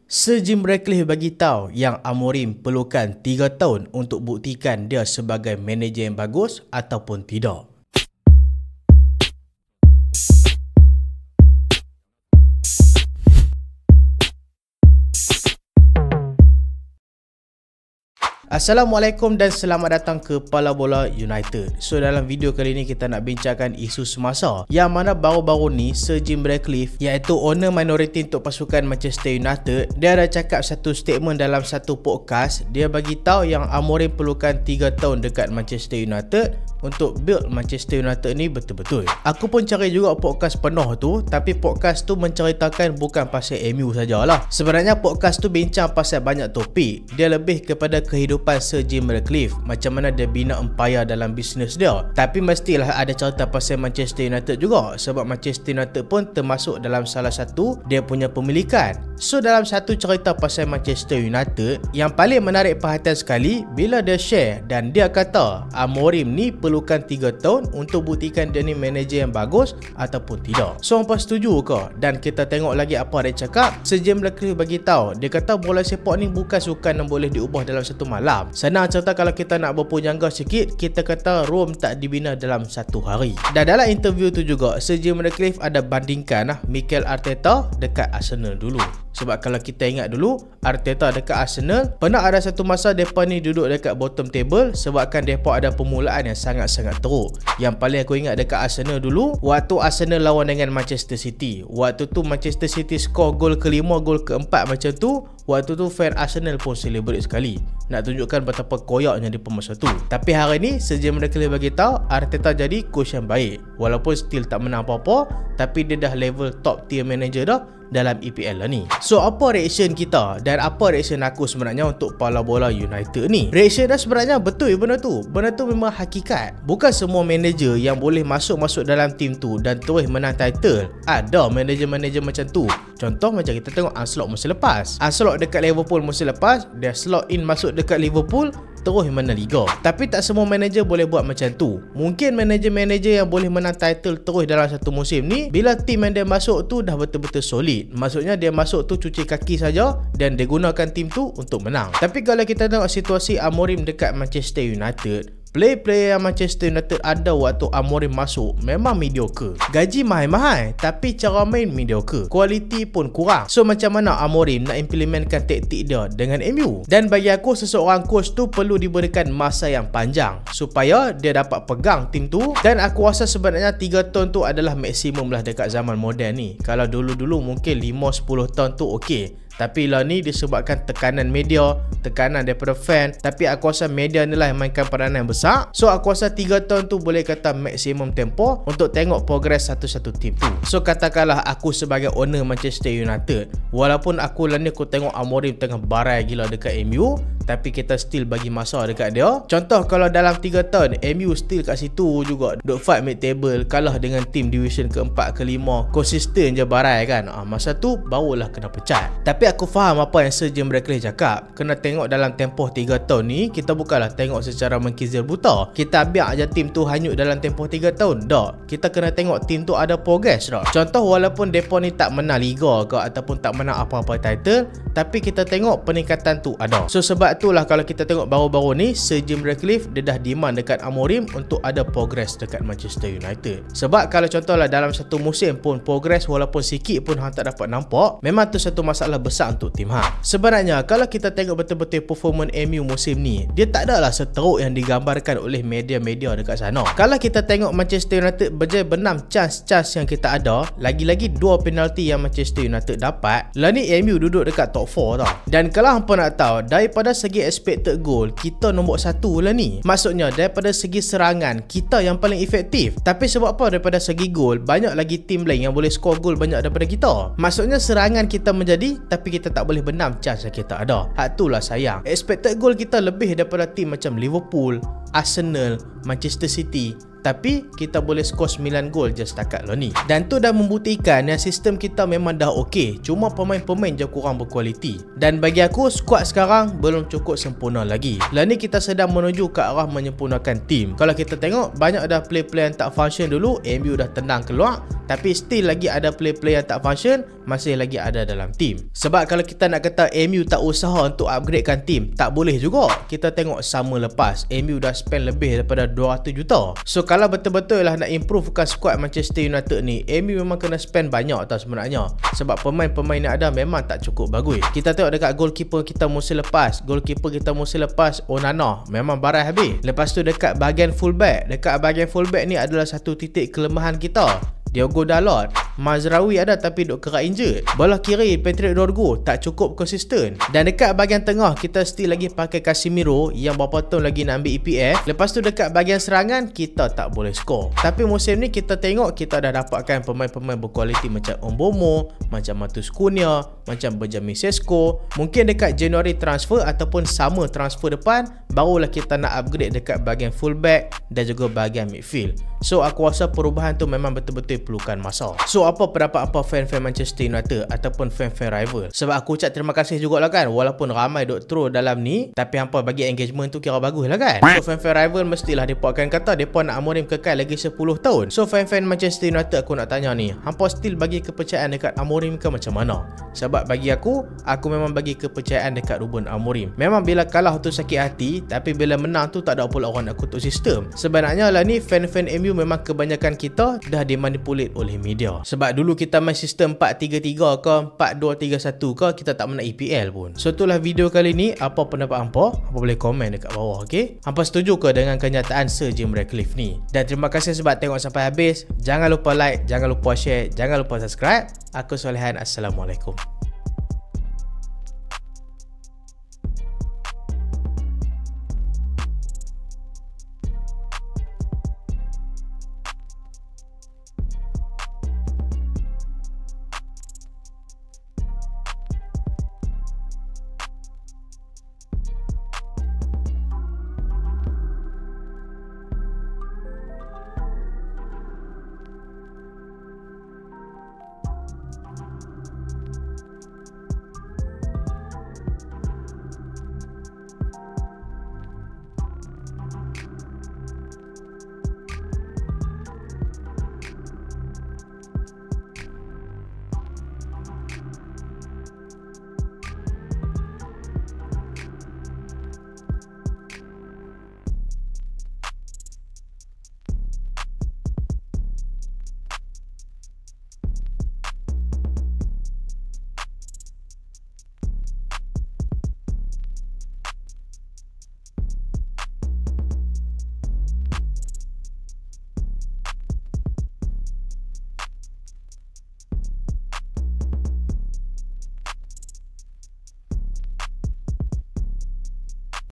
Sir Jim Ratcliffe bagi tahu yang Amorim perlukan 3 tahun untuk buktikan dia sebagai manager yang bagus ataupun tidak. Assalamualaikum dan selamat datang ke Pala Bola United. So dalam video kali ini kita nak bincangkan isu semasa yang mana baru-baru ni Sir Jim Ratcliffe, iaitu owner minoriti untuk pasukan Manchester United, dia ada cakap satu statement dalam satu podcast. Dia bagi tahu yang Amorim perlukan 3 tahun dekat Manchester United untuk build Manchester United ni betul-betul. Aku pun cari juga podcast penuh tu, tapi podcast tu menceritakan bukan pasal MU sajalah. Sebenarnya podcast tu bincang pasal banyak topik. Dia lebih kepada kehidupan Sir Jim Ratcliffe, macam mana dia bina empire dalam bisnes dia. Tapi mestilah ada cerita pasal Manchester United juga, sebab Manchester United pun termasuk dalam salah satu dia punya pemilikan. So dalam satu cerita pasal Manchester United, yang paling menarik perhatian sekali bila dia share dan dia kata Amorim ni perlukan 3 tahun untuk buktikan dia ni manager yang bagus ataupun tidak. So hampa setuju ke? Dan kita tengok lagi apa dia cakap. Sir Jim Ratcliffe bagi tahu, dia kata bola sepak ni bukan sukan yang boleh diubah dalam satu malam. Senang cerita kalau kita nak berpujangga sikit, kita kata Rome tak dibina dalam satu hari. Dan dalam interview tu juga Sir Jim Ratcliffe ada bandingkan Mikel Arteta dekat Arsenal dulu. Sebab kalau kita ingat dulu, Arteta dekat Arsenal pernah ada satu masa mereka ni duduk dekat bottom table sebabkan mereka ada permulaan yang sangat-sangat teruk. Yang paling aku ingat dekat Arsenal dulu, waktu Arsenal lawan dengan Manchester City, waktu tu Manchester City skor gol ke-5, gol ke-4 macam tu. Waktu tu fan Arsenal pun celebrate sekali, nak tunjukkan betapa koyaknya di masa tu. Tapi hari ni Sir Jim Ratcliffe bagi tahu Arteta jadi coach yang baik. Walaupun still tak menang apa-apa, tapi dia dah level top tier manager dah dalam EPL lah ni. So apa reaction kita dan apa reaction aku sebenarnya untuk Pala Bola United ni? Reaction dah sebenarnya betul benda tu. Benda tu memang hakikat. Bukan semua manager yang boleh masuk dalam tim tu dan terus menang title. Ada manager-manager macam tu. Contoh macam kita tengok Ancelotti musim lepas. Ancelotti dekat Liverpool musim lepas, dia slot in masuk dekat Liverpool, terus menang liga. Tapi tak semua manager boleh buat macam tu. Mungkin manager-manager yang boleh menang title terus dalam satu musim ni, bila tim yang dia masuk tu dah betul-betul solid. Maksudnya dia masuk tu cuci kaki saja dan dia gunakan tim tu untuk menang. Tapi kalau kita tengok situasi Amorim dekat Manchester United, player yang Manchester United ada waktu Amorim masuk memang mediocre. Gaji mahal-mahal tapi cara main mediocre. Kualiti pun kurang. So macam mana Amorim nak implementkan taktik dia dengan MU? Dan bagi aku, seseorang coach tu perlu diberikan masa yang panjang supaya dia dapat pegang tim tu. Dan aku rasa sebenarnya 3 tahun tu adalah maksimum lah dekat zaman moden ni. Kalau dulu-dulu mungkin 5-10 tahun tu okey. Tapi lah ni disebabkan tekanan media, tekanan daripada fan. Tapi aku rasa media ni lah yang mainkan peranan yang besar. So aku rasa 3 tahun tu boleh kata maksimum tempo untuk tengok progres satu-satu tim tu. So katakanlah aku sebagai owner Manchester United, walaupun aku lah ni aku tengok Amorim tengah barai gila dekat MU, tapi kita still bagi masa dekat dia. Contoh kalau dalam 3 tahun MU still kat situ juga duk fight mid table, kalah dengan tim division ke-4 ke-5, konsisten je barai kan, masa tu barulah kena pecat. Tapi aku faham apa yang Sir Jim Ratcliffe cakap. Kena tengok dalam tempoh 3 tahun ni, kita bukanlah tengok secara mengkizir buta. Kita biar aja tim tu hanyut dalam tempoh 3 tahun. Tak. Kita kena tengok tim tu ada progress tak. Contoh walaupun depa ni tak menang liga ke ataupun tak menang apa-apa title, tapi kita tengok peningkatan tu ada. So sebab itulah kalau kita tengok baru-baru ni Sir Jim Ratcliffe dia dah demand dekat Amorim untuk ada progress dekat Manchester United. Sebab kalau contohlah dalam satu musim pun progress walaupun sikit pun hang tak dapat nampak, memang tu satu masalah besar untuk tim hang. Sebenarnya kalau kita tengok betul-betul performance MU musim ni, dia tak adalah seteruk yang digambarkan oleh media-media dekat sana. Kalau kita tengok Manchester United berjaya benam chance-chance yang kita ada, lagi-lagi 2 penalti yang Manchester United dapat, lah ni MU duduk dekat top 4 tau. Dan kalau hampa nak tahu, daripada segi expected goal, kita nombor 1 lah ni. Maksudnya daripada segi serangan, kita yang paling efektif. Tapi sebab apa daripada segi gol, banyak lagi tim lain yang boleh skor gol banyak daripada kita. Maksudnya serangan kita menjadi, tapi kita tak boleh benam chance yang kita ada. Hak itulah sayang. Expected goal kita lebih daripada tim macam Liverpool, Arsenal, Manchester City. tapi kita boleh skor 9 gol je setakat lah ni. Dan tu dah membuktikan yang sistem kita memang dah okey, cuma pemain-pemain je kurang berkualiti. Dan bagi aku, skuad sekarang belum cukup sempurna lagi. Lah ni kita sedang menuju ke arah menyempurnakan tim. Kalau kita tengok, banyak dah play-play yang tak function dulu, MU dah tenang keluar, tapi still lagi ada play-play yang tak function, masih lagi ada dalam tim. Sebab kalau kita nak kata MU tak usaha untuk upgradekan tim, tak boleh juga. Kita tengok sama lepas, MU dah spend lebih daripada 200 juta. So kalau betul-betul lah nak improvekan skuad Manchester United ni, MU memang kena spend banyak tau sebenarnya. Sebab pemain-pemain yang ada memang tak cukup bagus. Kita tengok dekat goalkeeper kita musim lepas, Onana memang barai habis. Lepas tu dekat bahagian fullback ni adalah satu titik kelemahan kita. Diogo Dalot, Mazraoui ada tapi duk kerak injured. Bola kiri Patrick Dorgu tak cukup konsisten. Dan dekat bahagian tengah kita still lagi pakai Casemiro yang berapa tahun lagi nak ambil EPF. Lepas tu dekat bahagian serangan kita tak boleh skor. Tapi musim ni kita tengok kita dah dapatkan pemain-pemain berkualiti macam Mbeumo, macam Matheus Cunha, macam Benjamin Sesko. Mungkin dekat Januari transfer ataupun sama transfer depan barulah kita nak upgrade dekat bahagian fullback dan juga bahagian midfield. So aku rasa perubahan tu memang betul-betul perlukan masa. So apa pendapat fan-fan Manchester United ataupun fan-fan rival? Sebab aku ucap terima kasih jugalah kan, walaupun ramai duk throw dalam ni, tapi hampa bagi engagement tu kira bagus lah kan. So fan-fan rival mestilah mereka akan kata mereka nak Amorim kekal lagi 10 tahun. So fan-fan Manchester United aku nak tanya ni, hampa still bagi kepercayaan dekat Amorim ke macam mana? Sebab bagi aku memang bagi kepercayaan dekat Ruben Amorim. Memang bila kalah tu sakit hati, tapi bila menang tu tak ada pula orang nak kutuk sistem. Sebenarnya lah ni fan-fan MU memang kebanyakan kita dah dimanipulate oleh media. Sebab dulu kita main sistem 4-3-3 ke 4-2-3-1 ke, kita tak menang EPL pun. So itulah video kali ni. Apa pendapat hampa? Hampa boleh komen dekat bawah, okey? Hampa setuju ke dengan kenyataan Sir Jim Ratcliffe ni? Dan terima kasih sebab tengok sampai habis. Jangan lupa like, jangan lupa share, jangan lupa subscribe. Aku Solehan, Assalamualaikum.